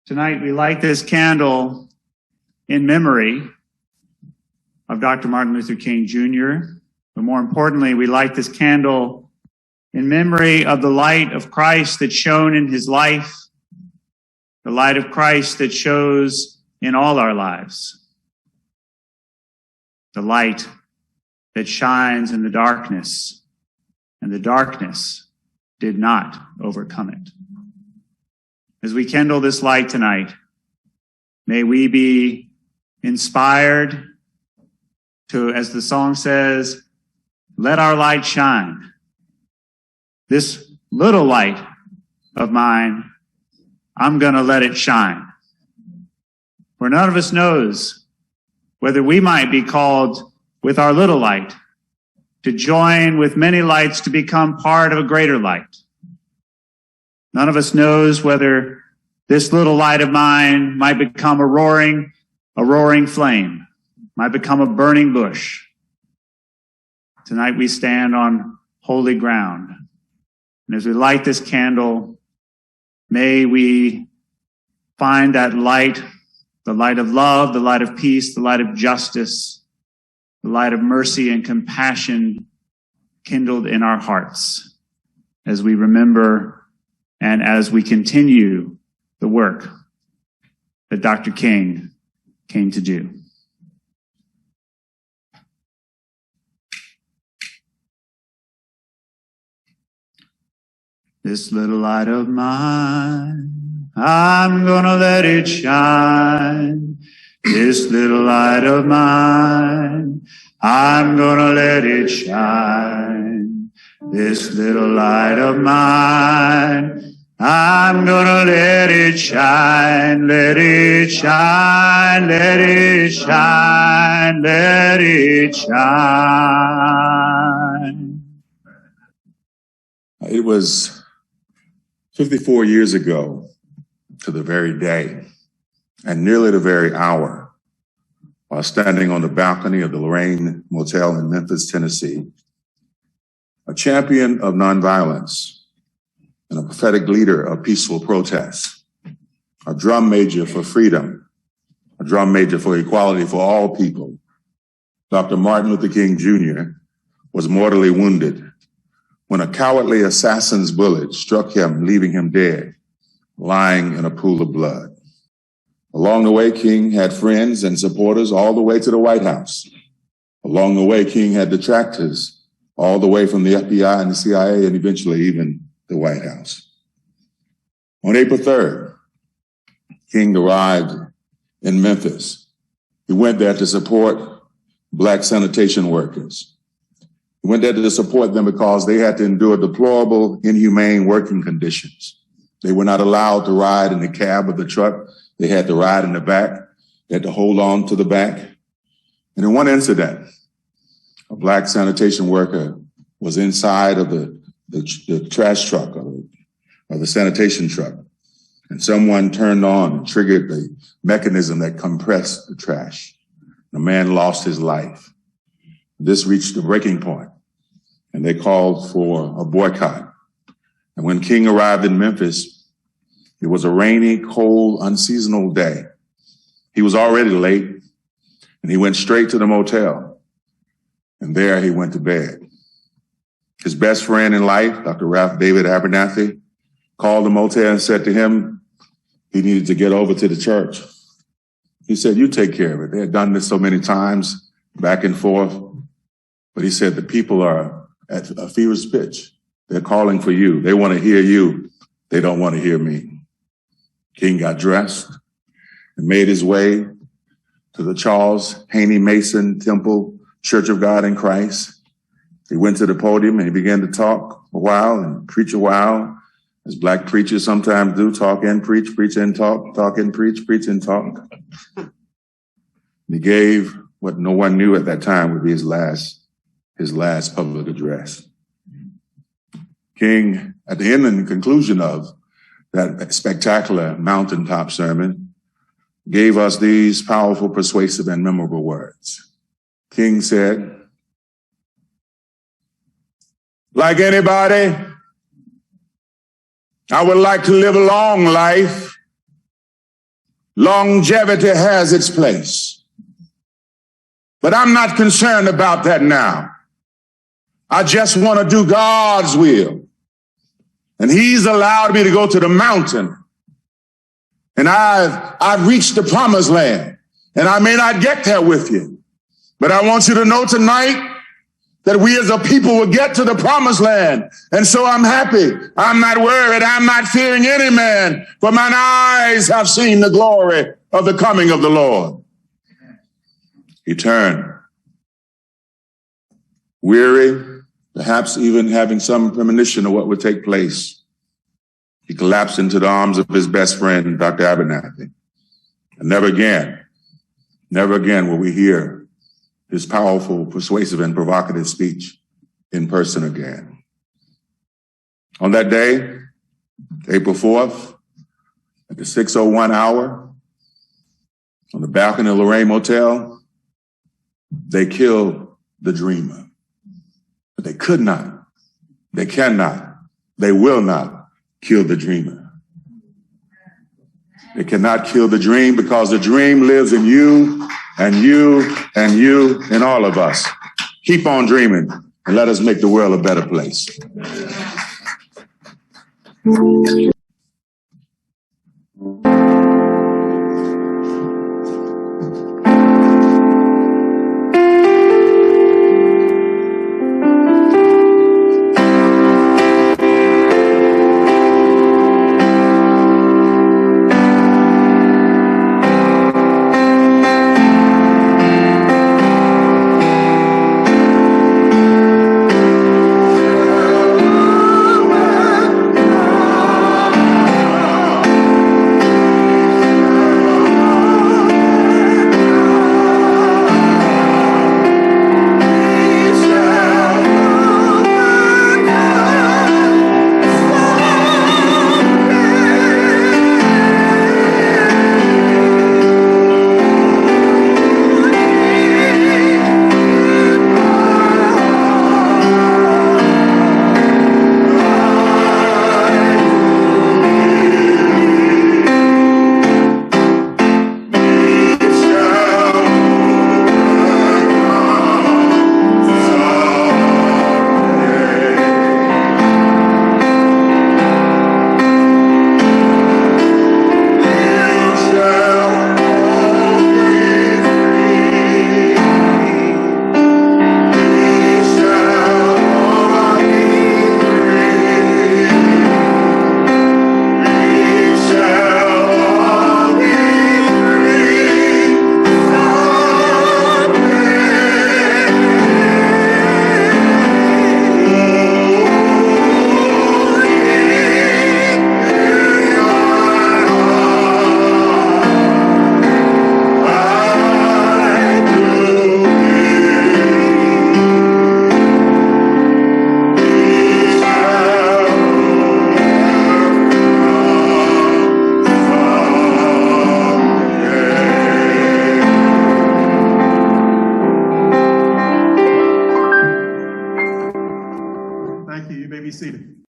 Tonight we light this candle in memory of Dr. Martin Luther King Jr., but more importantly, we light this candle in memory of the light of Christ that shone in his life, the light of Christ that shows in all our lives, the light that shines in the darkness, and the darkness did not overcome it. As we kindle this light tonight, may we be inspired to, as the song says, let our light shine. This little light of mine, I'm going to let it shine. For none of us knows whether we might be called with our little light to join with many lights to become part of a greater light. None of us knows whether this little light of mine might become a roaring flame, might become a burning bush. Tonight we stand on holy ground. And as we light this candle, may we find that light, the light of love, the light of peace, the light of justice, the light of mercy and compassion kindled in our hearts as we remember and as we continue the work that Dr. King came to do. This little light of mine, I'm gonna let it shine. This little light of mine, I'm gonna let it shine. This little light of mine, I'm gonna let it shine, let it shine, let it shine, let it shine. It was 54 years ago to the very day and nearly the very hour, while standing on the balcony of the Lorraine Motel in Memphis, Tennessee, a champion of nonviolence and a prophetic leader of peaceful protest, a drum major for freedom, a drum major for equality for all people, Dr. Martin Luther King Jr. was mortally wounded when a cowardly assassin's bullet struck him, leaving him dead, lying in a pool of blood. Along the way, King had friends and supporters all the way to the White House. Along the way, King had detractors all the way from the FBI and the CIA and eventually even the White House. On April 3rd, King arrived in Memphis. He went there to support Black sanitation workers. He went there to support them because they had to endure deplorable, inhumane working conditions. They were not allowed to ride in the cab of the truck. They had to ride in the back. They had to hold on to the back. And in one incident, a Black sanitation worker was inside of the trash truck or the sanitation truck, and someone turned on and triggered the mechanism that compressed the trash. The man lost his life. This reached the breaking point, and they called for a boycott. And when King arrived in Memphis, it was a rainy, cold, unseasonal day. He was already late, and he went straight to the motel, and there he went to bed. His best friend in life, Dr. Ralph David Abernathy, called the motel and said to him he needed to get over to the church. He said, "You take care of it." They had done this so many times, back and forth. But he said, the people are at a feverish pitch. They're calling for you. They want to hear you. They don't want to hear me. King got dressed and made his way to the Charles Haney Mason Temple Church of God in Christ. He went to the podium and he began to talk a while and preach a while, as Black preachers sometimes do, talk and preach and talk, talk and preach and talk. He gave what no one knew at that time would be his last public address. King, at the end and conclusion of that spectacular mountaintop sermon, gave us these powerful, persuasive, and memorable words. King said, "Like anybody, I would like to live a long life Longevity has its place. But I'm not concerned about that now. I just want to do God's will. And he's allowed me to go to the mountain. And I've reached the promised land. And I may not get there with you. But I want you to know tonight that we as a people will get to the promised land. And so I'm happy. I'm not worried. I'm not fearing any man. For mine eyes have seen the glory of the coming of the Lord. He turned, weary, perhaps even having some premonition of what would take place. He collapsed into the arms of his best friend, Dr. Abernathy. And never again will we hear his powerful, persuasive, and provocative speech in person again. On that day, April 4th, at the 6:01 hour, on the balcony of Lorraine Motel, they killed the dreamer. But they could not, they cannot, they will not kill the dreamer. They cannot kill the dream because the dream lives in you and you and you and all of us. Keep on dreaming and let us make the world a better place. Be seated.